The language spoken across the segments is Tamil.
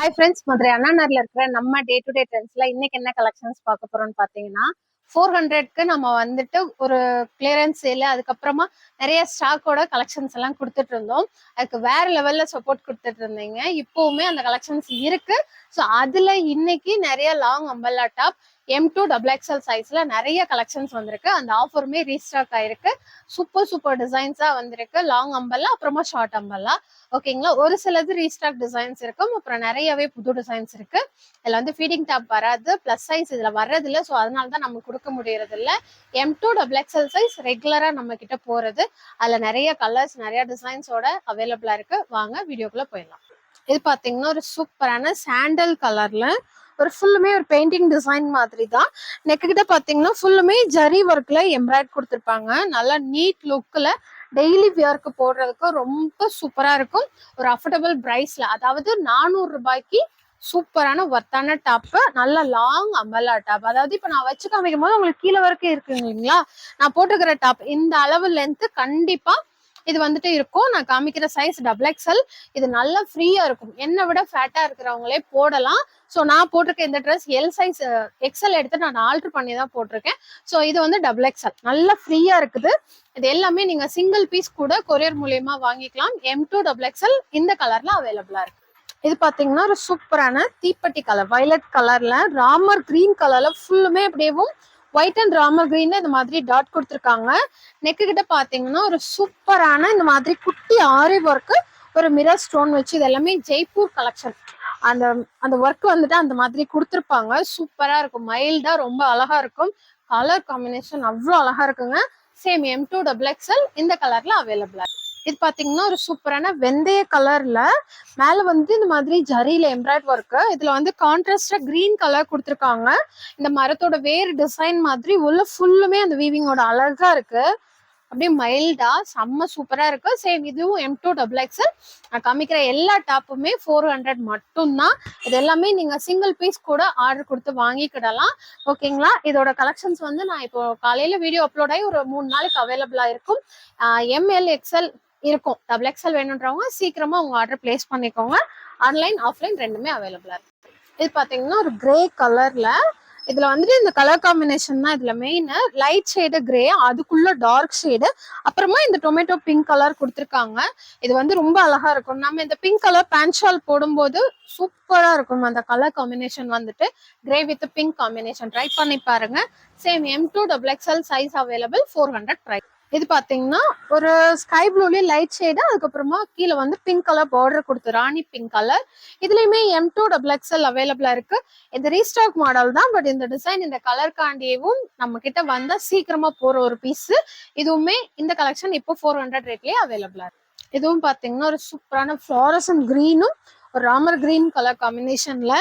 ஹாய் ஃப்ரெண்ட்ஸ், மதுரை அண்ணா நகர்ல இருக்கிற நம்ம டே டு டே ட்ரெண்ட்ஸ்ல இன்னைக்கு என்ன கலெக்ஷன்ஸ் பார்க்க போறோம்னு பாத்தீங்கன்னா 400க்கு நம்ம வந்துட்டு ஒரு கிளியரன்ஸ் சேல், அதுக்கப்புறமா நிறைய ஸ்டாக்கோட கலெக்ஷன்ஸ் எல்லாம் கொடுத்துட்டு இருந்தோம். அதுக்கு வேற லெவல்ல சப்போர்ட் கொடுத்துட்டு இருந்தீங்க. இப்பவுமே அந்த கலெக்ஷன்ஸ் இருக்கு. ஸோ அதுல இன்னைக்கு நிறைய லாங் அம்பல்லா டாப் M2XXL சைஸ்ல நிறைய கலெக்ஷன்ஸ் வந்திருக்கு. அந்த ஆஃபருமே ரீஸ்டாக் ஆயிருக்கு. சூப்பர் சூப்பர் டிசைன்ஸா வந்திருக்கு. லாங் அம்பல்லா அப்புறமா ஷார்ட் அம்பல்லா. ஓகேங்களா, ஒரு சிலது ரீஸ்டாக் டிசைன்ஸ் இருக்கும், அப்புறம் நிறையவே புது டிசைன்ஸ் இருக்கு. இதுல வந்து ஃபீடிங் டாப் வராது, பிளஸ் சைஸ் இதுல வர்றது இல்லை. ஸோ அதனால தான் நம்ம கொடுக்க முடியறது இல்லை. M2XXL சைஸ் ரெகுலரா நம்ம கிட்ட போறது. அதுல நிறைய கலர்ஸ் நிறைய டிசைன்ஸோட அவைலபிளா இருக்கு. வாங்க வீடியோக்குள்ள போயிடலாம். இது பாத்தீங்கன்னா ஒரு சூப்பரான சாண்டல் கலர்ல ஒரு ஃபுல்லுமே ஒரு பெயிண்டிங் டிசைன் மாதிரி தான். நெக்கு கிட்ட பாத்தீங்கன்னா ஃபுல்லுமே ஜரி ஒர்க்ல எம்ப்ராய்ட் கொடுத்துருப்பாங்க. நல்லா நீட் லுக்ல டெய்லி வியர்க்கு போடுறதுக்கு ரொம்ப சூப்பரா இருக்கும். ஒரு அஃபோர்டபுள் பிரைஸ்ல, அதாவது 400 ரூபாய்க்கு சூப்பரான ஒர்த்தான டாப், நல்ல லாங் அம்பல்லா டாப். அதாவது இப்ப நான் வச்சு காமிக்கும் போது உங்களுக்கு கீழே வரைக்கும் இருக்குங்க இல்லைங்களா, நான் போட்டுக்கிற டாப் இந்த அளவு லென்த் கண்டிப்பா இது வந்துட்டு இருக்கும். நான் காமிக்கிற சைஸ் XXL. இது நல்லா ஃப்ரீயா இருக்கும். என்னை விட ஃபேட்டா இருக்கிறவங்களே போடலாம். ஸோ நான் போட்டிருக்க இந்த ட்ரெஸ் எல் சைஸ் எக்ஸல் எடுத்து நான் ஆல்டர் பண்ணி தான் போட்டிருக்கேன். ஸோ இது வந்து XXL நல்லா ஃப்ரீயா இருக்குது. இது எல்லாமே நீங்க சிங்கிள் பீஸ் கூட கொரியர் மூலியமா வாங்கிக்கலாம். M2XXL இந்த கலர்ல அவைலபிளா இருக்கு. இது பாத்தீங்கன்னா ஒரு சூப்பரான தீப்பெட்டி கலர், வயலட் கலர்ல ராமர் கிரீன் கலர்ல ஃபுல்லுமே அப்படியேவும் ஒயிட் அண்ட் ராமர் கிரீன்ல இந்த மாதிரி டாட் கொடுத்துருக்காங்க. நெக்கு கிட்ட பாத்தீங்கன்னா ஒரு சூப்பரான இந்த மாதிரி குட்டி ஆரி ஒர்க்கு, ஒரு மிரர் ஸ்டோன் வச்சு, இது எல்லாமே ஜெய்ப்பூர் கலெக்ஷன். அந்த அந்த ஒர்க் வந்துட்டு அந்த மாதிரி கொடுத்துருப்பாங்க. சூப்பரா இருக்கும், மைல்டா ரொம்ப அழகா இருக்கும். கலர் காம்பினேஷன் அவ்வளோ அழகா இருக்குங்க. சேம் M2XXL இந்த கலர்ல அவைலபிளா. இது பாத்தீங்கன்னா ஒரு சூப்பரான வெந்தய கலர்ல மேல வந்து இந்த மாதிரி ஜரியில எம்ப்ராய்ட் ஒர்க், இதுல வந்து கான்ட்ராஸ்டா கிரீன் கலர் கொடுத்துருக்காங்க. இந்த மரத்தோட வேறு டிசைன் மாதிரி உள்ள ஃபுல்லுமே அந்த வீவிங்கோட அழகா இருக்கு. அப்படியே மைல்டா செம்ம சூப்பரா இருக்கு. சேம் இதுவும் M2XXL. நான் காமிக்கிற எல்லா டாப்புமே 400 மட்டும்தான். இது எல்லாமே நீங்க சிங்கிள் பீஸ் கூட ஆர்டர் கொடுத்து வாங்கிக்கிடலாம். ஓகேங்களா, இதோட கலெக்ஷன்ஸ் வந்து நான் இப்போ காலையில வீடியோ அப்லோட் ஆகி ஒரு 3 நாளைக்கு அவைலபிளா இருக்கும். MLXL இருக்கும். XXL வேணுன்றவங்க சீக்கிரமா உங்க ஆர்டர் பிளேஸ் பண்ணிக்கோங்க. ஆன்லைன் ஆஃப்லைன் ரெண்டுமே அவைலபிளா இருக்கு. இது பாத்தீங்கன்னா ஒரு கிரே கலர்ல, இதுல வந்துட்டு இந்த கலர் காம்பினேஷன் தான் இதுல மெயின். லைட் ஷேடு கிரே, அதுக்குள்ள டார்க் ஷேடு, அப்புறமா இந்த டொமேட்டோ பிங்க் கலர் கொடுத்துருக்காங்க. இது வந்து ரொம்ப அழகா இருக்கும். நம்ம இந்த பிங்க் கலர் பேண்ட் ஷால் போடும்போது சூப்பரா இருக்கும். அந்த கலர் காம்பினேஷன் வந்துட்டு grey with pink combination try பண்ணி பாருங்க. Same M2XXL size available, 400 price. இது பாத்தீங்கன்னா ஒரு ஸ்கை ப்ளூலயே லைட் ஷேடு, அதுக்கப்புறமா கீழே வந்து பிங்க் கலர் பார்டர் கொடுத்து ராணி பிங்க் கலர். இதுலயுமே M2XXL அவைலபிளா இருக்கு. இது ரீஸ்டாக் மாடல் தான், பட் இந்த டிசைன் இந்த கலர் காண்டியவும் நம்ம கிட்ட வந்தா சீக்கிரமா போற ஒரு பீஸ். இதுவுமே இந்த கலெக்ஷன் இப்போ 400 ரேட்லயே அவைலபிளா இருக்கு. இதுவும் பாத்தீங்கன்னா ஒரு சூப்பரான ஃப்ளோரசன் கிரீனும் ஒரு ராமர் கிரீன் கலர் காம்பினேஷன்ல.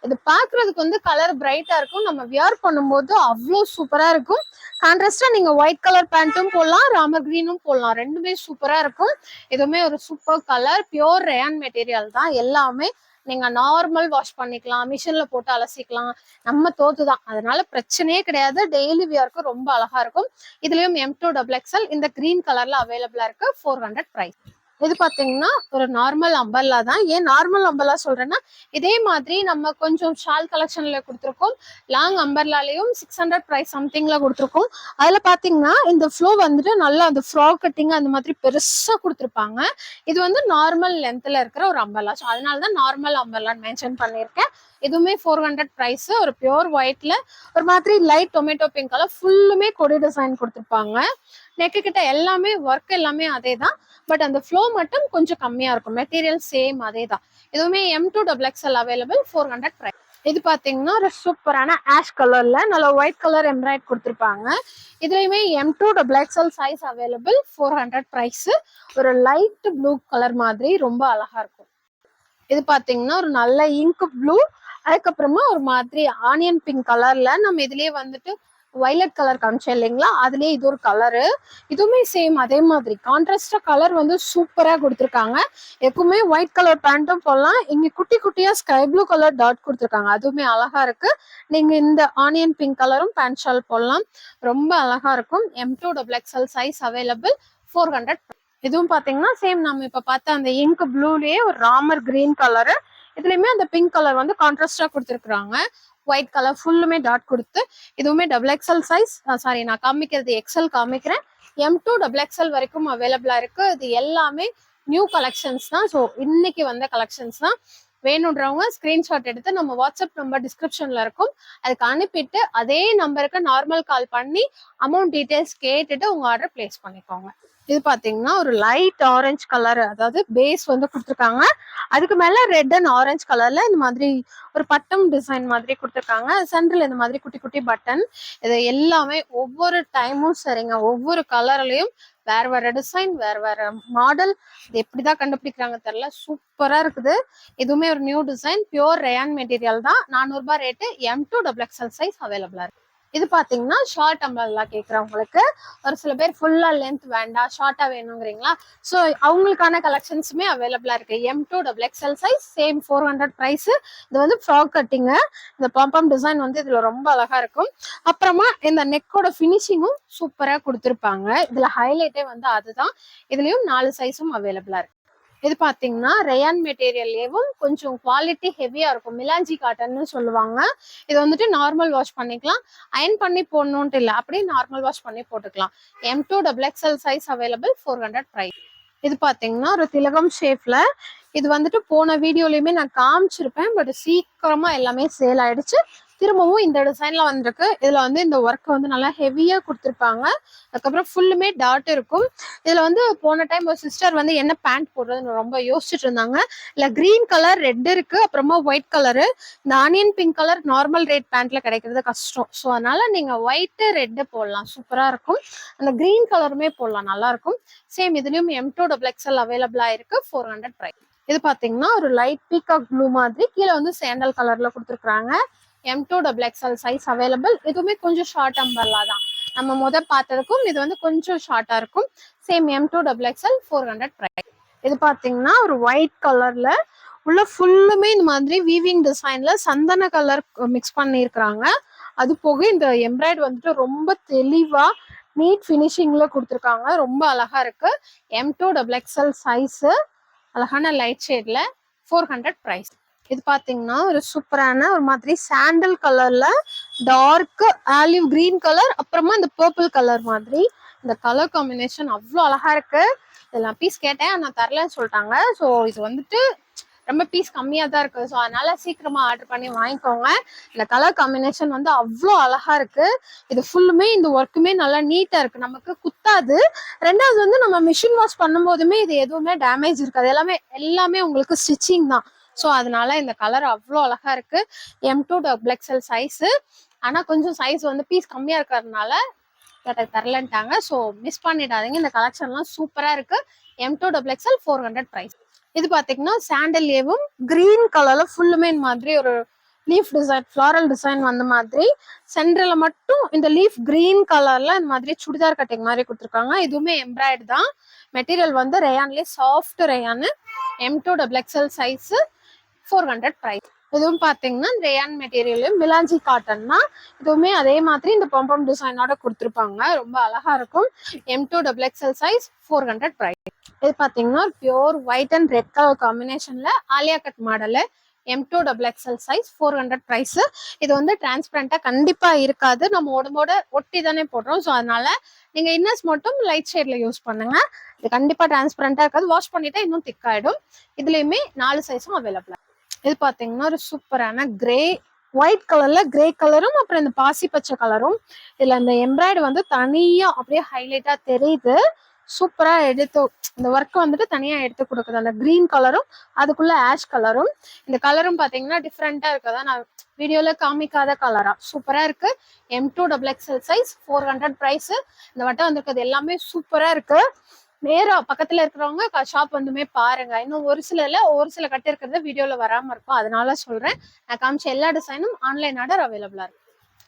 இது பாக்குறதுக்கு வந்து கலர் பிரைட்டா இருக்கும், நம்ம வியர் பண்ணும்போது அவ்வளோ சூப்பரா இருக்கும். கான்ட்ராஸ்டா நீங்க ஒயிட் கலர் பேண்ட்டும் போடலாம், ராமர் கிரீனும் போடலாம், ரெண்டுமே சூப்பரா இருக்கும். இதுவுமே ஒரு super colour, pure rayon material தான் எல்லாமே. நீங்க நார்மல் வாஷ் பண்ணிக்கலாம், மிஷின்ல போட்டு அலசிக்கலாம், நம்ம தோத்துதான், அதனால பிரச்சனையே கிடையாது. டெய்லி வியர்க்கு ரொம்ப அழகா இருக்கும். இதுலயும் M2XXL இந்த கிரீன் கலர்ல அவைலபிளா இருக்கு. 400 பிரைஸ். இது பாத்தீங்கன்னா ஒரு நார்மல் அம்பர்லா தான். ஏன் நார்மல் அம்பர்லா சொல்றேன்னா, இதே மாதிரி நம்ம கொஞ்சம் ஷால் கலெக்ஷன்ல கொடுத்துருக்கோம். லாங் அம்பர்லாலையும் 600 பிரைஸ் சம்திங்ல கொடுத்துருக்கோம். அதுல பாத்தீங்கன்னா இந்த ஃப்ளோ வந்துட்டு நல்லா அந்த ஃப்ராக் கட்டிங் அந்த மாதிரி பெருசா கொடுத்துருப்பாங்க. இது வந்து நார்மல் லென்த்ல இருக்கிற ஒரு அம்பர்லா, ஸோ அதனாலதான் நார்மல் அம்பர்லான்னு மென்ஷன் பண்ணியிருக்கேன். இதுவுமே 400 பிரைஸ். ஒரு பியோர் ஒயிட்ல ஒரு மாதிரி லைட் டொமேட்டோ பிங்க் கலர், ஃபுல்லுமே கொடி டிசைன் கொடுத்துருப்பாங்க. நெக்கு கிட்ட எல்லாமே ஒர்க் எல்லாமே அதே தான், பட் அந்த ஃப்ளோ மட்டும் கொஞ்சம் கம்மியா இருக்கும். மெட்டீரியல் சேம் அதே தான். இதுவுமே M2XXL அவைலபிள், 400 பிரைஸ். இது பாத்தீங்கன்னா ஒரு சூப்பரான ஆஷ் கலர்ல நல்ல ஒயிட் கலர் எம்ப்ராய்ட் கொடுத்துருப்பாங்க. இதுலயுமே M2XXL சைஸ் அவைலபிள், 400 பிரைஸ். ஒரு லைட் ப்ளூ கலர் மாதிரி ரொம்ப அழகா இருக்கும். இது பாத்தீங்கன்னா ஒரு நல்ல இங்க் ப்ளூ, அதுக்கப்புறமா ஒரு மாதிரி ஆனியன் பிங்க் கலர்ல நம்ம இதுலயே வந்துட்டு வயலட் கலர் காமிச்சேன் இல்லைங்களா, அதுலயே இது ஒரு கலரு. இதுவுமே சேம் அதே மாதிரி கான்ட்ராஸ்டா கலர் வந்து சூப்பரா கொடுத்துருக்காங்க. எப்பவுமே ஒயிட் கலர் பேண்ட்டும் போடலாம், இங்க குட்டி குட்டியா ஸ்கை ப்ளூ கலர் டாட் கொடுத்துருக்காங்க, அதுவுமே அழகா இருக்கு. நீங்க இந்த ஆனியன் பிங்க் கலரும் பேண்ட் ஷால் போடலாம், ரொம்ப அழகா இருக்கும். M2XXL size available, 400. இதுவும் பாத்தீங்கன்னா சேம் நம்ம இப்ப பார்த்த அந்த இங்க் ப்ளூலயே ஒரு ராமர் கிரீன் கலரு, இதுலயுமே அந்த பிங்க் கலர் வந்து கான்ட்ராஸ்டா கொடுத்துருக்காங்க. ஒயிட் கலர் ஃபுல்லுமே டாட் கொடுத்து, இதுவுமே டபுள் எக்ஸ்எல் சைஸ். சாரி, நான் காமிக்கிறது எக்ஸ்எல் காமிக்கிறேன். M2 டபுள் எக்ஸ்எல் வரைக்கும் அவைலபிளா இருக்கு. இது எல்லாமே நியூ கலெக்ஷன்ஸ் தான். ஸோ இன்னைக்கு வந்த கலெக்ஷன்ஸ் தான். வேணுன்றவங்க ஸ்கிரீன்ஷாட் எடுத்து நம்ம வாட்ஸ்அப் நம்பர் டிஸ்கிரிப்ஷன்ல இருக்கும், அதுக்கு அனுப்பிட்டு அதே நம்பருக்கு நார்மல் கால் பண்ணி அமௌண்ட் டீடைல்ஸ் கேட்டுட்டு உங்க ஆர்டர் பிளேஸ் பண்ணிக்கோங்க. இது பாத்தீங்கன்னா ஒரு லைட் ஆரஞ்சு கலர், அதாவது பேஸ் வந்து கொடுத்துருக்காங்க. அதுக்கு மேல ரெட் அண்ட் ஆரஞ்சு கலர்ல இந்த மாதிரி ஒரு பட்டம் டிசைன் மாதிரி கொடுத்துருக்காங்க. சென்டர்ல இந்த மாதிரி குட்டி குட்டி பட்டன். இது எல்லாமே ஒவ்வொரு டைமும் சரிங்க, ஒவ்வொரு கலர்லயும் வேற வேற டிசைன், வேற வேற மாடல். இது எப்படிதான் கண்டுபிடிக்கிறாங்க தெரியல, சூப்பரா இருக்குது. இதுவுமே ஒரு new design, pure rayon material தான். 400 ரூபாய் rate. M2 double XL size அவைலபிளா இருக்கு. இது பாத்தீங்கன்னா ஷார்ட் அம்பர்லா கேக்குறவங்களுக்கு, ஒரு சில பேர் ஃபுல்லா லென்த் வேண்டாம் ஷார்ட்டா வேணுங்கிறீங்களா, ஸோ அவங்களுக்கான கலெக்ஷன்ஸுமே அவைலபிளா இருக்கு. M2 double XL size, same 400 price. இது வந்து ஃப்ராக் கட்டிங். இந்த பாம்பம் டிசைன் வந்து இதுல ரொம்ப அழகா இருக்கும். அப்புறமா இந்த நெக்கோட ஃபினிஷிங்கும் சூப்பரா கொடுத்துருப்பாங்க. இதுல ஹைலைட்டே வந்து அதுதான். இதுலயும் 4 சைஸும் அவைலபிளா இருக்கு. இது பாத்தீங்கன்னா ரேயான் மெட்டீரியல்லேயும் கொஞ்சம் குவாலிட்டி ஹெவியா இருக்கும், மிலாஞ்சி காட்டன்னு சொல்லுவாங்க. இது வந்துட்டு நார்மல் வாஷ் பண்ணிக்கலாம், அயன் பண்ணி போடணும்ட்டு இல்லை, அப்படியே நார்மல் வாஷ் பண்ணி போட்டுக்கலாம். M2 double XL size available, 400 price. இது பாத்தீங்கன்னா ஒரு திலகம் ஷேப்ல. இது வந்துட்டு போன வீடியோலயுமே நான் காமிச்சிருப்பேன், பட் சீக்கிரமா எல்லாமே சேல் ஆயிடுச்சு. திரும்பவும் இந்த டிசைன்ல வந்திருக்கு. இதுல வந்து இந்த ஒர்க் வந்து நல்லா ஹெவியா கொடுத்துருப்பாங்க. அதுக்கப்புறம் ஃபுல்லுமே டாட் இருக்கும். இதுல வந்து போன டைம் ஒரு சிஸ்டர் வந்து என்ன பேண்ட் போடுறதுன்னு ரொம்ப யோசிச்சுட்டு இருந்தாங்க. இல்ல கிரீன் கலர், ரெட் இருக்கு, அப்புறமா ஒயிட் கலரு. இந்த onion pink colour normal rate பேண்ட்ல கிடைக்கிறது கஷ்டம். ஸோ அதனால நீங்க ஒயிட் ரெட் போடலாம், சூப்பரா இருக்கும். அந்த கிரீன் கலருமே போடலாம், நல்லா இருக்கும். சேம் இதுலயும் M2 டபுள் எக்ஸ்எல் அவைலபிளா இருக்கு, 400 பிரைஸ். இது பாத்தீங்கன்னா ஒரு லைட் பீகாக் ப்ளூ மாதிரி, கீழே வந்து சாண்டல் கலர்ல கொடுத்துருக்காங்க. M2 double XL size available. இதுவுமே கொஞ்சம் ஷார்ட் அம்பர்லா தான். நம்ம பார்த்ததுக்கும் இது வந்து கொஞ்சம் ஷார்ட்டா இருக்கும். Same M2 double XL, 400 price. இது பாத்தீங்கன்னா ஒரு ஒயிட் கலர்ல உள்ள ஃபுல்லுமே இந்த மாதிரி வீவிங் டிசைன்ல சந்தன கலர் மிக்ஸ் பண்ணியிருக்கிறாங்க. அது போக இந்த எம்ப்ராய்டு வந்துட்டு ரொம்ப தெளிவா நீட் ஃபினிஷிங்ல கொடுத்துருக்காங்க, ரொம்ப அழகா இருக்கு. M2 டபுள் எக்ஸ்எல் சைஸ், அழகான லைட் ஷேட்ல, 400 பிரைஸ். இது பாத்தீங்கன்னா ஒரு சூப்பரான ஒரு மாதிரி சாண்டல் கலர்ல டார்க் ஆலிவ் கிரீன் கலர், அப்புறமா இந்த பர்பிள் கலர் மாதிரி. இந்த கலர் காம்பினேஷன் அவ்வளோ அழகா இருக்கு. இதெல்லாம் பீஸ் கேட்டேன், நான் தரலன்னு சொல்லிட்டாங்க. ஸோ இது வந்துட்டு ரொம்ப பீஸ் கம்மியாக தான் இருக்கு. ஸோ அதனால சீக்கிரமா ஆர்டர் பண்ணி வாங்கிக்கோங்க. இந்த கலர் காம்பினேஷன் வந்து அவ்வளோ அழகா இருக்கு. இது ஃபுல்லுமே இந்த ஒர்க்குமே நல்லா நீட்டா இருக்கு, நமக்கு குத்தாது. ரெண்டாவது வந்து நம்ம மிஷின் வாஷ் பண்ணும் போதுமே இது எதுவுமே டேமேஜ் இருக்காது, எல்லாமே உங்களுக்கு ஸ்டிச்சிங் தான். ஸோ அதனால இந்த கலர் அவ்வளோ அழகா இருக்கு. M2 double XL size. ஆனால் கொஞ்சம் சைஸ் வந்து பீஸ் கம்மியாக இருக்கிறதுனால தரலன்ட்டாங்க. ஸோ மிஸ் பண்ணிடாதீங்க, இந்த கலெக்ஷன்லாம் சூப்பராக இருக்கு. M2 double XL, 400 price. இது பார்த்தீங்கன்னா சாண்டல்லேயும் கிரீன் கலர்ல ஃபுல்லுமே இந்த மாதிரி ஒரு லீஃப் டிசைன், ஃப்ளாரல் டிசைன் வந்த மாதிரி. சென்டர்ல மட்டும் இந்த லீஃப் கிரீன் கலர்ல இந்த மாதிரி சுடிதார் கட்டிங் மாதிரி கொடுத்துருக்காங்க. இதுவுமே எம்ப்ராய்டு தான். மெட்டீரியல் வந்து ரேயான்லேயே soft rayon. M2 double XL size, 400 price. இதுவும் பாத்தீங்கன்னா ரேயான் மெட்டீரியல் மிலாஞ்சி காட்டன் தான். இதுவுமே அதே மாதிரி இந்த பம்பம் டிசைனோட கொடுத்துருப்பாங்க, ரொம்ப அழகா இருக்கும். M2 double XL size, 400 price. இது பாத்தீங்கன்னா pure white and red colour காம்பினேஷன்ல Alia cut model. M2 double XL size, 400 price. இது வந்து டிரான்ஸ்பரண்டா கண்டிப்பா இருக்காது, நம்ம உடம்போட ஒட்டி தானே போடுறோம். ஸோ அதனால நீங்க இன்னர்ஸ் மட்டும் லைட் ஷேட்ல யூஸ் பண்ணுங்க. இது கண்டிப்பா டிரான்ஸ்பரண்டா இருக்காது, வாஷ் பண்ணிட்டா இன்னும் திக் ஆயிடும். இதுலயுமே 4 சைஸும் அவைலபிள். இது பாத்தீங்கன்னா ஒரு சூப்பரான கிரே, ஒயிட் கலர்ல கிரே கலரும், அப்புறம் இந்த பாசி பச்சை கலரும். இதுல இந்த எம்ப்ராய்டு வந்து தனியா அப்படியே ஹைலைட்டா தெரியுது. சூப்பரா எடுத்து இந்த ஒர்க் வந்துட்டு தனியா எடுத்து கொடுக்குது. அந்த கிரீன் கலரும் அதுக்குள்ள ஆஷ் கலரும். இந்த கலரும் பாத்தீங்கன்னா டிஃப்ரெண்டா இருக்கதா, நான் வீடியோல காமிக்காத கலரா சூப்பரா இருக்கு. M2 double XL size, 400 price. இந்த வட்டம் வந்திருக்கிறது எல்லாமே சூப்பரா இருக்கு. நேரா பக்கத்துல இருக்கிறவங்க ஷாப் வந்துமே பாருங்க. இன்னும் ஒரு சில கட்டு இருக்கிறது வீடியோல வராம இருக்கும், அதனால சொல்றேன். நான் காமிச்ச எல்லா டிசைனும் ஆன்லைன் ஆர்டர் அவைலபிளா இருக்கு.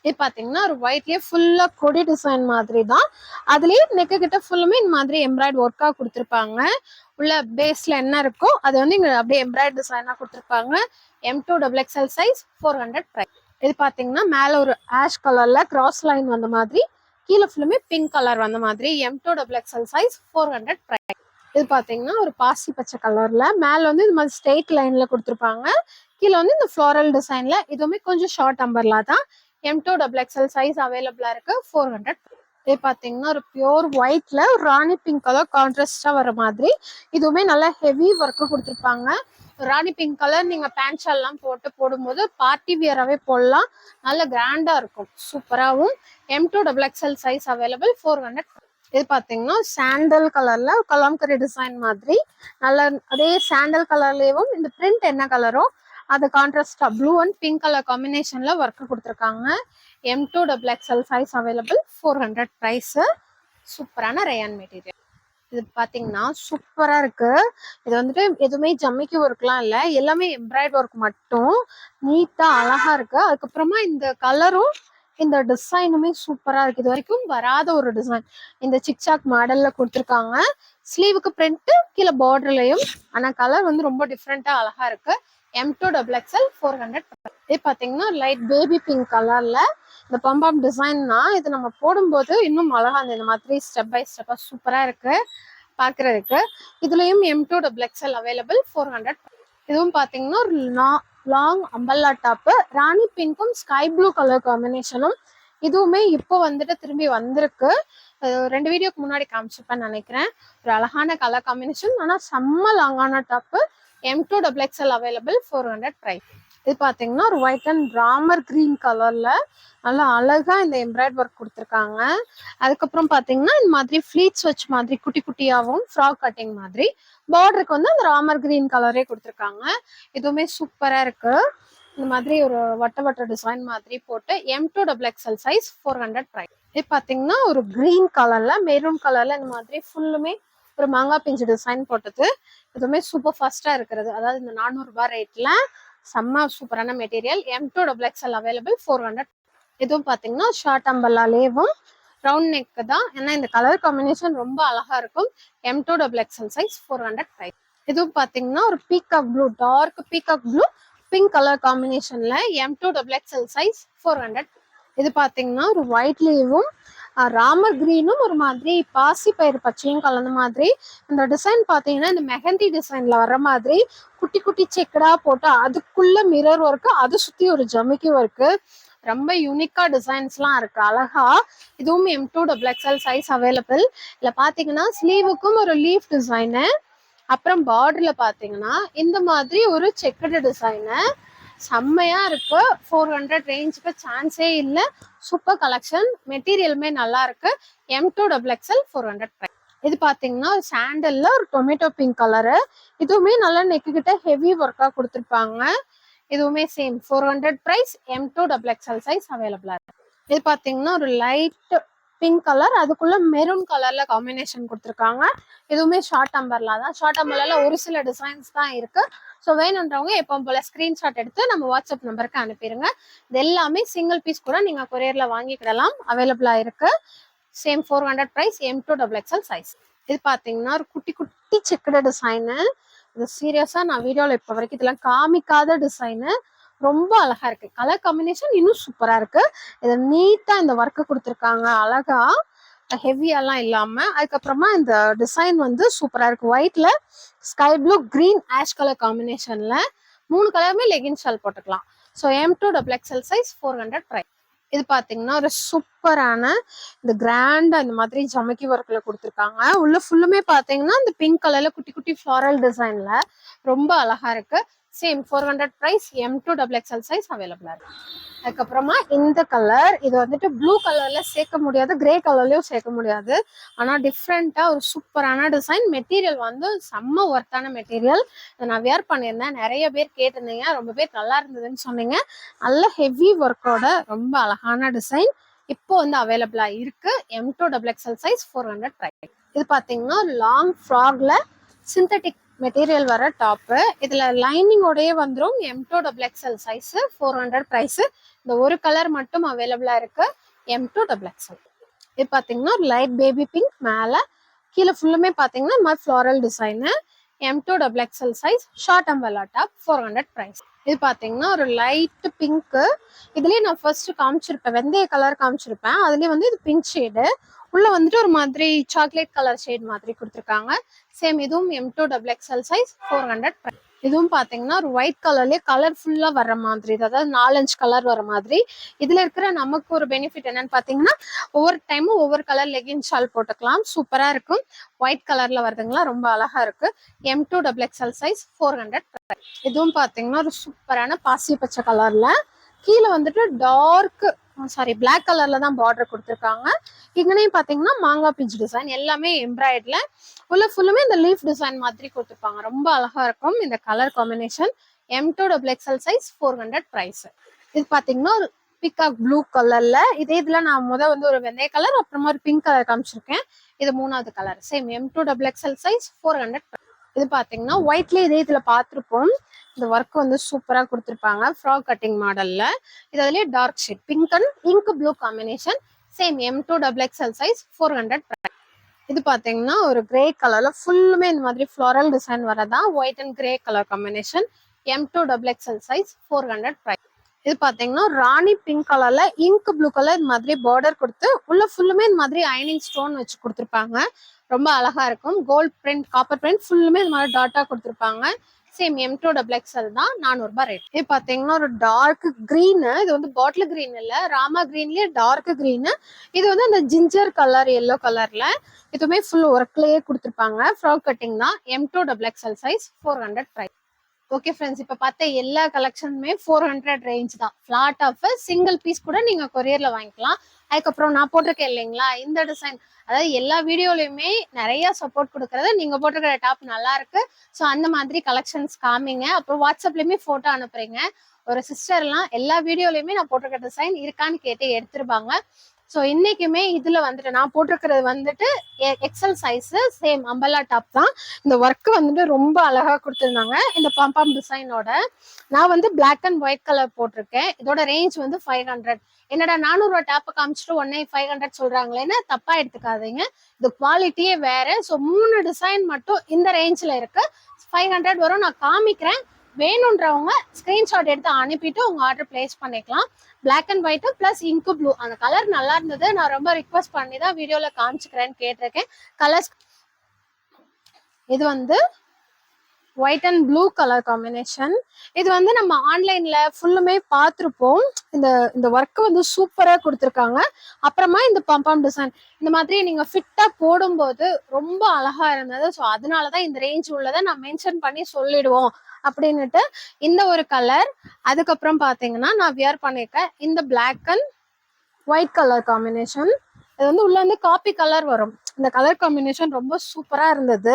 இது பாத்தீங்கன்னா ஒரு ஒயிட்லயே ஃபுல்லா கொடி டிசைன் மாதிரி தான். அதுலயே நெக்கு கிட்ட ஃபுல்லுமே இந்த மாதிரி எம்ப்ராய்டு ஒர்க்கா கொடுத்துருப்பாங்க. உள்ள பேஸ்ல என்ன இருக்கோ அது வந்து இங்க அப்படியே எம்ப்ராய்டு டிசைனா கொடுத்துருப்பாங்க. M2 double XL size, 400 price. இது பாத்தீங்கன்னா மேல ஒரு ஆஷ் கலர்ல கிராஸ் லைன் வந்த மாதிரி, கீழே ஃபுல்லுமே பிங்க் கலர் வந்த மாதிரி. M2 double XL size, 400 price. இது பாத்தீங்கன்னா ஒரு பாசி பச்சை கலர்ல மேல வந்து இந்த மாதிரி ஸ்ட்ரெயிட் லைன்ல கொடுத்துருப்பாங்க. கீழே வந்து இந்த ஃப்ளோரல் டிசைன்ல. இதுவுமே கொஞ்சம் ஷார்ட் அம்பர்லா தான். M2XXL சைஸ் அவைலபிளா இருக்கு. 400. இது பாத்தீங்கன்னா ஒரு பியூர் ஒயிட்ல ராணி பிங்க் கலர் கான்ட்ராஸ்டா வர மாதிரி. இதுவுமே நல்லா ஹெவி ஒர்க் கொடுத்துருப்பாங்க. ராணி பிங்க் கலர் நீங்க பேண்ட் ஷால் எல்லாம் போடும்போது பார்ட்டி வியராகவே போடலாம். நல்ல கிராண்டா இருக்கும். சூப்பராகவும். M2XXL size available. 400. இது பாத்தீங்கன்னா சாண்டல் கலர்ல கலாம்கரி டிசைன் மாதிரி நல்ல அதே சாண்டல் கலர்லயும் இந்த பிரிண்ட் என்ன கலரோ அது கான்ட்ராஸ்டா ப்ளூ அண்ட் பிங்க் கலர் காம்பினேஷன்ல ஒர்க் கொடுத்துருக்காங்க. M2XXL size available. 400 பிரைஸ். சூப்பரான ரயான் மெட்டீரியல். இது பாத்தீங்கன்னா சூப்பரா இருக்கு. இது வந்துட்டு எதுவுமே ஜம்மிக்கு ஒர்க்லாம் இல்ல, எல்லாமே எம்ப்ராய்டரி ஒர்க் மட்டும். நீட்டா அழகா இருக்கு. அதுக்கப்புறமா இந்த கலரும் இந்த டிசைனுமே சூப்பரா இருக்கு. இது வரைக்கும் வராத ஒரு டிசைன் இந்த சிக்சாக் மாடல்ல கொடுத்துருக்காங்க. ஸ்லீவுக்கு பிரிண்ட், கீழே பார்டர்லயும். ஆனா கலர் வந்து ரொம்ப டிஃப்ரெண்டா அழகா இருக்கு. M2XXL 400. இது பாத்தீங்கன்னா லைட் பேபி பிங்க் கலர்ல இந்த பம்பாம் டிசைன்னா இது நம்ம போடும்போது இன்னும் அழகா இந்த மாதிரி ஸ்டெப் பை ஸ்டெப்பா சூப்பரா இருக்கு பாக்குறதுக்கு. இதுலயும் M2XXL அவைலபிள். 400. இதுவும் பாத்தீங்கன்னா ஒரு லாங் அம்பல்லா டாப் ராணி பிங்க்கும் ஸ்கை ப்ளூ கலர் காம்பினேஷனும். இதுவுமே இப்போ வந்துட்டு திரும்பி வந்திருக்கு. 2 வீடியோக்கு முன்னாடி காமிச்சிருப்பேன்னு நினைக்கிறேன். ஒரு அழகான கலர் காம்பினேஷன். ஆனா செம்ம லாங்கான டாப். M2XXL available. 400 பிரைஸ். இது பாத்தீங்கன்னா ஒரு ஒயிட் அண்ட் ராமர் கிரீன் கலர்ல நல்லா அழகா இந்த எம்ப்ராய்டரி ஒர்க் கொடுத்துருக்காங்க. அதுக்கப்புறம் பாத்தீங்கன்னா இந்த மாதிரி ஃபிளீட்ஸ் வச்சு மாதிரி குட்டி குட்டியாவும் ஃப்ராக் கட்டிங் மாதிரி பார்டருக்கு வந்து அந்த ராமர் கிரீன் கலரே கொடுத்துருக்காங்க. இதுவுமே சூப்பரா இருக்கு. இந்த மாதிரி ஒரு வட்ட டிசைன் மாதிரி போட்டு M2XXL சைஸ். 400 பிரைஸ். இது பாத்தீங்கன்னா ஒரு கிரீன் கலர்ல மெரூன் கலர்ல இந்த மாதிரி ஃபுல்லுமே ஒரு மாங்காய் பிஞ்சு டிசைன் போட்டது. இதுவுமே சூப்பர் ஃபாஸ்டா இருக்கிறது. அதாவது இந்த 400 ரூபாய் ரேட்ல செம்ம சூப்பரான மெட்டீரியல். M2XXL available. 400. இதுவும் பாத்தீங்கன்னா ஷார்ட் அம்பல்லாலேவும் ரவுண்ட் நெக் தான். ஏன்னா இந்த கலர் காம்பினேஷன் ரொம்ப அழகா இருக்கும். M2XXL size. 400 பிரைஸ். இதுவும் பாத்தீங்கன்னா ஒரு peacock blue, dark peacock blue pink colour காம்பினேஷன்ல M2XXL சைஸ். 400. இது பாத்தீங்கன்னா ஒரு ஒயிட்லேயும் ராமர் கிரீனும் ஒரு மாதிரி பாசி பயிர் பச்சையும் கலந்த மாதிரி. இந்த டிசைன் பாத்தீங்கன்னா இந்த மெஹந்தி டிசைன்ல வர்ற மாதிரி குட்டி குட்டி செக்கடா போட்டு அதுக்குள்ள மிரர் ஒர்க்கு, அது சுத்தி ஒரு ஜமிக்கி ஒர்க்கு. ரொம்ப யூனிக்கா டிசைன்ஸ்லாம் இருக்கு அழகா. இதுவும் M2XXL சைஸ் அவைலபிள். இதுல பாத்தீங்கன்னா ஸ்லீவுக்கும் ஒரு லீஃப் டிசைனு, அப்புறம் பார்டர்ல பாத்தீங்கன்னா இந்த மாதிரி ஒரு செக்கடு டிசைனு. செம்மையா இருக்கு. 400 ரேஞ்சுக்கு சான்ஸே இல்லை. Super collection. மெட்டீரியலுமே நல்லா இருக்கு. M2XXL 400 price. இது பாத்தீங்கன்னா சாண்டல்ல ஒரு டொமேட்டோ பிங்க் கலரு. இதுவுமே நல்லா நெக்கு கிட்ட ஹெவி ஒர்க்கா கொடுத்துருப்பாங்க. இதுவுமே சேம் 400 பிரைஸ். M2XXL சைஸ் அவைலபிளா இருக்கு. இது பாத்தீங்கன்னா ஒரு லைட் பிங்க் கலர், அதுக்குள்ள மெரூன் கலர்ல காம்பினேஷன் கொடுத்துருக்காங்க. இதுவுமே ஷார்ட் அம்பர்லா தான். ஷார்ட் அம்பர்ல ஒரு சில டிசைன்ஸ் தான் இருக்கு. ஸோ வேணுன்றவங்க எப்பவும் போல ஸ்கிரீன்ஷாட் எடுத்து நம்ம வாட்ஸ்அப் நம்பருக்கு அனுப்பிடுங்க. இது எல்லாமே சிங்கிள் பீஸ் கூட நீங்க கொரியர்ல வாங்கிக்கிடலாம். அவைலபிளா இருக்கு. Same 400 price. M2XXL size. இது பாத்தீங்கன்னா ஒரு குட்டி குட்டி செக்கட டிசைனு. இது சீரியஸா நான் வீடியோல இப்ப வரைக்கும் இதெல்லாம் காமிக்காத டிசைனு. ரொம்ப அழகா இருக்கு. கலர் காம்பினேஷன் இன்னும் சூப்பரா இருக்கு. இதை நீட்டா இந்த ஒர்க்கு கொடுத்துருக்காங்க அழகா, ஹெவியெல்லாம் இல்லாம. அதுக்கப்புறமா இந்த டிசைன் வந்து சூப்பரா இருக்கு. ஒயிட்ல sky blue green ash colour காம்பினேஷன்ல 3 கலருமே லெகின் ஷால் போட்டுக்கலாம். So M2XXL size. 400 பிரைஸ். இது பாத்தீங்கன்னா ஒரு சூப்பரான இந்த கிராண்டா இந்த மாதிரி ஜமக்கி ஒர்க்ல கொடுத்துருக்காங்க. உள்ள ஃபுல்லுமே பாத்தீங்கன்னா இந்த பிங்க் கலர்ல குட்டி குட்டி ஃபிளாரல் டிசைன்ல ரொம்ப அழகா இருக்கு. Same 400 price. M2XXL சைஸ் அவைலபிளா இருக்கு. அதுக்கப்புறமா இந்த கலர், இது வந்துட்டு ப்ளூ கலர்ல சேர்க்க முடியாது, கிரே கலர்லயும் சேர்க்க முடியாது. ஆனா டிஃப்ரெண்டா ஒரு சூப்பரான டிசைன். மெட்டீரியல் வந்து செம்ம ஒர்த்தான மெட்டீரியல். நான் வேர் பண்ணியிருந்தேன். நிறைய பேர் கேட்டிருந்தீங்க, ரொம்ப பேர் நல்லா இருந்ததுன்னு சொன்னீங்க. நல்ல ஹெவி ஒர்க்கோட ரொம்ப அழகான டிசைன் இப்போ வந்து அவைலபிளா இருக்கு. M2XXL size. 400 பிரைஸ். இது பாத்தீங்கன்னா லாங் ஃப்ராக்ல சிந்தட்டிக் மெட்டீரியல் வர டாப்பு. இதுல லைனிங்கோடய வந்துடும். M2XXL size. 400 பிரைஸ். இந்த ஒரு கலர் மட்டும் அவைலபிளா இருக்கு. M2XXL. இது பாத்தீங்கன்னா லைட் பேபி பிங்க் மேல, கீழே ஃபுல்லுமே பாத்தீங்கன்னா இந்த மாதிரி floral design. M2XXL size. Short umbrella top. 400 price. இது பாத்தீங்கன்னா ஒரு லைட் பிங்க். இதுலயே நான் ஃபர்ஸ்ட் காமிச்சிருப்பேன், வெந்தய கலர் காமிச்சிருப்பேன். அதுலயே வந்து இது பிங்க் ஷேடு. உள்ள வந்துட்டு ஒரு மாதிரி சாக்லேட் கலர் ஷேட் மாதிரி கொடுத்துருக்காங்க. சேம் இதுவும் M2XXL சைஸ் 400. இதுவும் பாத்தீங்கன்னா ஒரு ஒயிட் கலர்லயே கலர்ஃபுல்லா வர மாதிரி, அதாவது 4-5 கலர் வர மாதிரி. இதுல இருக்கிற நமக்கு ஒரு பெனிஃபிட் என்னன்னு பாத்தீங்கன்னா, ஒவ்வொரு டைமும் ஒவ்வொரு கலர் லெகின் ஷால் போட்டுக்கலாம். சூப்பரா இருக்கும். ஒயிட் கலர்ல வருதுங்களா, ரொம்ப அழகா இருக்கு. M2XXL size 400. இதுவும் பாத்தீங்கன்னா ஒரு சூப்பரான பாசி பச்சை கலர்ல, கீழே வந்துட்டு டார்க் பிளாக் கலர்ல தான் பார்டர் கொடுத்துருக்காங்க. இங்கனையும் பாத்தீங்கன்னா மாங்காய் பிஞ்ச் டிசைன், எல்லாமே எம்ப்ராய்டர்ல உள்ள ஃபுல்லுமே இந்த லீஃப் டிசைன் மாதிரி கொடுத்துருப்பாங்க. ரொம்ப அழகா இருக்கும் இந்த colour combination. M2XXL size 400 price. இது பாத்தீங்கன்னா ஒரு பிகாக் ப்ளூ கலர்ல, இதுல நான் வந்து ஒரு வெந்தய கலர், அப்புறமா ஒரு பிங்க் கலர் காமிச்சிருக்கேன். இது 3வது கலர். Same M2XXL size 400. இது பாத்தீங்கன்னா ஒயிட்லயே இதுல பாத்திருப்போம். இந்த ஒர்க் வந்து சூப்பரா கொடுத்துருப்பாங்க, ஃப்ராக் கட்டிங் மாடல்ல. இது அதுலயே dark shade pink and ink blue combination. Same M2XXL size 400. இது பாத்தீங்கன்னா ஒரு கிரே கலர்ல ஃபுல்லுமே இந்த மாதிரி ஃப்ளோரல் டிசைன் வரதா, white and grey colour combination. M2XXL size 400 price. இது பாத்தீங்கன்னா ராணி பிங்க் கலர்ல இங்க் ப்ளூ கலர் இந்த மாதிரி பார்டர் கொடுத்து உள்ள ஃபுல்லுமே இந்த மாதிரி அயனிங் ஸ்டோன் வச்சு கொடுத்துருப்பாங்க. ரொம்ப அழகா இருக்கும். கோல்ட் பிரிண்ட், காப்பர் பிரிண்ட் ஃபுல்லுமே இந்த மாதிரி டாட்டா கொடுத்துருப்பாங்க. சேம் M2XXL தான், 400 ரூபாய் ரேட். இது பாத்தீங்கன்னா ஒரு டார்க் கிரீன். இது வந்து பாட்டில் கிரீன் இல்ல, ராமா கிரீன்லயே டார்க் கிரீன். இது வந்து அந்த ஜிஞ்சர் கலர் எல்லோ கலர்ல, இதுவுமே ஃபுல் ஒர்க்லயே கொடுத்துருப்பாங்க. ஃப்ராக் கட்டிங் தான். M2XXL size 400 price. Okay friends, இப்போ பார்த்த எல்லா கலெக்ஷனுமே 400 ரேஞ்ச் தான். ஃபிளாட் ஆஃப் சிங்கிள் பீஸ் கூட நீங்க கொரியர்ல வாங்கிக்கலாம். அதுக்கப்புறம் நான் போட்டிருக்கேன் இல்லைங்களா இந்த டிசைன், அதாவது எல்லா வீடியோலயுமே நிறைய சப்போர்ட் கொடுக்கறது, நீங்க போட்டிருக்கிற டாப் நல்லா இருக்கு, ஸோ அந்த மாதிரி கலெக்ஷன்ஸ் காமிங்க. அப்புறம் வாட்ஸ்அப்லயுமே போட்டோ அனுப்புறீங்க. ஒரு சிஸ்டர்லாம் எல்லா வீடியோலயுமே நான் போட்டிருக்க டிசைன் இருக்கான்னு கேட்டு எடுத்துருப்பாங்க. ஸோ இன்னைக்குமே இதுல வந்துட்டு நான் போட்டிருக்கிறது வந்துட்டு XL size, same umbrella top தான். இந்த ஒர்க் வந்துட்டு ரொம்ப அழகா கொடுத்துருந்தாங்க இந்த பாம்பாம் டிசைனோட. நான் வந்து பிளாக் அண்ட் ஒயிட் கலர் போட்டிருக்கேன். இதோட ரேஞ்ச் வந்து 500. என்னடா 400 ரூபாய் டாப் காமிச்சிட்டு உடனே 500 சொல்றாங்களேன்னு தப்பா எடுத்துக்காதீங்க. இது குவாலிட்டியே வேற. ஸோ 3 டிசைன் மட்டும் இந்த ரேஞ்ச்ல இருக்கு. 500 வரும். நான் காமிக்கிறேன். வேணுன்றவங்க ஸ்கிரீன்ஷாட் எடுத்து அனுப்பிட்டு உங்க ஆர்டர் பிளேஸ் பண்ணிக்கலாம். பிளாக் அண்ட் ஒயிட் பிளஸ் இங்கு ப்ளூ, அந்த கலர் நல்லா இருந்தது. நான் ரொம்ப ரிக்வஸ்ட் பண்ணி தான் வீடியோல காமிச்சுக்கிறேன்னு கேட்டிருக்கேன். கலர்ஸ் இது வந்து white and blue colour combination. இது வந்து நம்ம ஆன்லைன்ல ஃபுல்லுமே பார்த்துருப்போம். இந்த ஒர்க் வந்து சூப்பரா கொடுத்துருக்காங்க. அப்புறமா இந்த பம்பாம் டிசைன் இந்த மாதிரி நீங்க ஃபிட்டா போடும்போது ரொம்ப அழகா இருந்தது. ஸோ அதனாலதான் இந்த ரேஞ்ச் உள்ளதை நான் மென்ஷன் பண்ணி சொல்லிடுவோம் அப்படின்னுட்டு இந்த ஒரு கலர். அதுக்கப்புறம் பாத்தீங்கன்னா நான் வியர் பண்ணிருக்கேன் இந்த black and white colour combination. இது வந்து உள்ள வந்து காப்பி கலர் வரும். இந்த கலர் காம்பினேஷன் ரொம்ப சூப்பரா இருந்தது.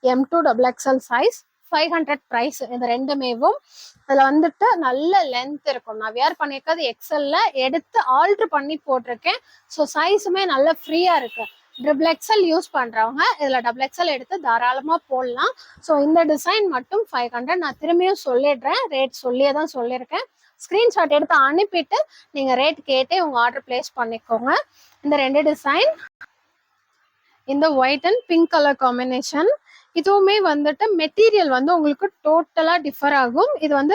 M2XXL size 500 price. இந்த ரெண்டுமேவும் இதுல வந்துட்டு நல்ல லென்த் இருக்கும். நான் வியர் பண்ணிருக்கிறது எக்ஸல்ல, எடுத்து ஆல்டர் பண்ணி போட்டிருக்கேன். ஸோ சைஸுமே நல்ல ஃப்ரீயா இருக்கு. XXL யூஸ் பண்றவங்க இதுல XXL எடுத்து தாராளமா போடலாம். ஸோ இந்த டிசைன் மட்டும் 500. நான் திரும்பியும் சொல்லிடுறேன், ரேட் சொல்லியே தான் சொல்லியிருக்கேன். ஸ்கிரீன்ஷாட் எடுத்து அனுப்பிட்டு நீங்க ரேட் கேட்டே உங்க ஆர்டர் பிளேஸ் பண்ணிக்கோங்க. இந்த 2 டிசைன், இந்த white and pink colour combination. இதுவுமே வந்துட்டு மெட்டீரியல் வந்து உங்களுக்கு டோட்டலா டிஃபர் ஆகும். இது வந்து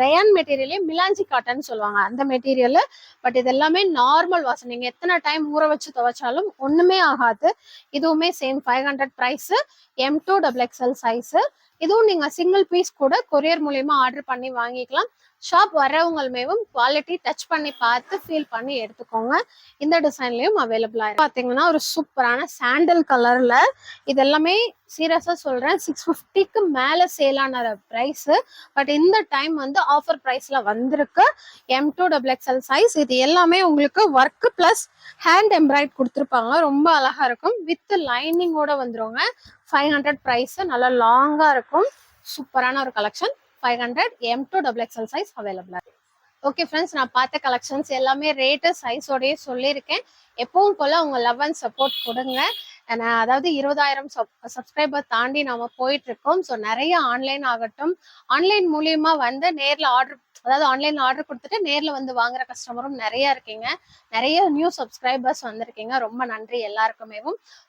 ரேயான் மெட்டீரியலே மிலாஞ்சி காட்டன் சொல்லுவாங்க, அந்த மெட்டீரியல். பட் இது எல்லாமே நார்மல் வாஷ், நீங்க எத்தனை டைம் ஊற வச்சு துவைச்சாலும் ஒண்ணுமே ஆகாது. இதுவுமே சேம் 500 பிரைஸ். M2XXL size. இதுவும் நீங்க சிங்கிள் பீஸ் கூட கொரியர் மூலியமா ஆர்டர் பண்ணி வாங்கிக்கலாம். ஷாப் வரவங்களுமேவும் குவாலிட்டி டச் பண்ணி பார்த்து ஃபீல் பண்ணி எடுத்துக்கோங்க. இந்த டிசைன்லயும் அவைலபிளா இருக்கு. பாத்தீங்கன்னா ஒரு சூப்பரான சாண்டல் கலர்ல, இது எல்லாமே சீரியஸா சொல்றேன் 650க்கு மேல சேலான பிரைஸ். பட் இந்த டைம் வந்து ஆஃபர் பிரைஸ்ல வந்திருக்கு. M2XXL size. இது எல்லாமே உங்களுக்கு ஒர்க் பிளஸ் ஹேண்ட் எம்ப்ராய்ட் கொடுத்துருப்பாங்க. ரொம்ப அழகா இருக்கும். வித் லைனிங்கோட வந்துருவாங்க. 500 பிரைஸ். நல்லா லாங்கா இருக்கும். சூப்பரான ஒரு கலெக்ஷன். 500. M2XXL சைஸ் அவைலபிளா இருக்கு. ஓகே ஃப்ரெண்ட்ஸ், நான் பார்த்த கலெக்ஷன்ஸ் எல்லாமே ரேட்டு சைஸோடய சொல்லியிருக்கேன். எப்பவும் போல உங்க லவ் அண்ட் சப்போர்ட் கொடுங்க. அதாவது 20,000 சப்ஸ்கிரைபர் தாண்டி நாம போயிட்டு இருக்கோம். ஸோ நிறைய ஆன்லைன் ஆகட்டும், ஆன்லைன் மூலியமா வந்து நேர்ல ஆர்டர் அதாவது ஆன்லைன்ல ஆர்டர் கொடுத்துட்டு நேர்ல வந்து வாங்குற கஸ்டமரும் நிறைய இருக்கீங்க. நிறைய நியூ சப்ஸ்கிரைபர்ஸ் வந்திருக்கீங்க. ரொம்ப நன்றி எல்லாருக்குமே.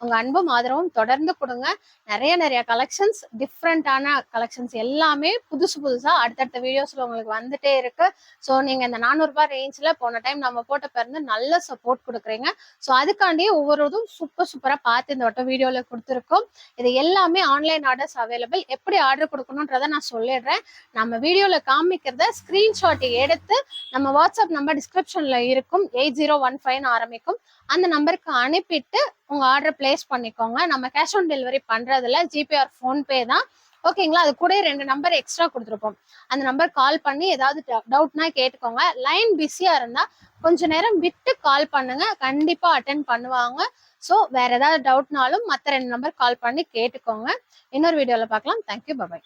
உங்க அன்பும் ஆதரவும் தொடர்ந்து கொடுங்க. நிறைய கலெக்ஷன்ஸ், டிஃப்ரெண்டான கலெக்ஷன்ஸ் எல்லாமே புதுசு புதுசா அடுத்தடுத்த வீடியோஸ்ல உங்களுக்கு வந்துட்டே இருக்கு. ஸோ நீங்க இந்த 400 ரூபாய் ரேஞ்ச்ல போன டைம் நம்ம போட்ட பிறந்து நல்ல சப்போர்ட் கொடுக்குறீங்க. ஸோ அதுக்காண்டியே ஒவ்வொருதும் சூப்பரா பார்த்து இந்த வட்டம் வீடியோல கொடுத்துருக்கோம். இது எல்லாமே ஆன்லைன் ஆர்டர்ஸ் அவைலபிள். எப்படி ஆர்டர் கொடுக்கணும்ன்றதை நான் சொல்லிடுறேன். நம்ம வீடியோல காமிக்கிறத ஸ்கிரீன்ஷாட் எடுத்து நம்ம வாட்ஸ்அப் நம்பர் டிஸ்கிரிப்ஷன்ல இருக்கும், 8015 ஆரம்பிக்கும். அந்த நம்பருக்கு அனுப்பிட்டு உங்க ஆர்டர் பிளேஸ் பண்ணிக்கோங்க. நம்ம கேஷ் ஆன் டெலிவரி பண்றதுல ஜிபே ஆர் போன்பே தான். ஓகேங்களா? அது கூட 2 நம்பர் எக்ஸ்ட்ரா கொடுத்துருப்போம். அந்த நம்பர் கால் பண்ணி ஏதாவது டவுட்னா கேட்டுக்கோங்க. லைன் பிஸியா இருந்தா கொஞ்ச நேரம் விட்டு கால் பண்ணுங்க, கண்டிப்பா அட்டென்ட் பண்ணுவாங்க. ஸோ வேற ஏதாவது டவுட்னாலும் மற்ற 2 நம்பர் கால் பண்ணி கேட்டுக்கோங்க. இன்னொரு வீடியோல பார்க்கலாம். Thank you, bye bye.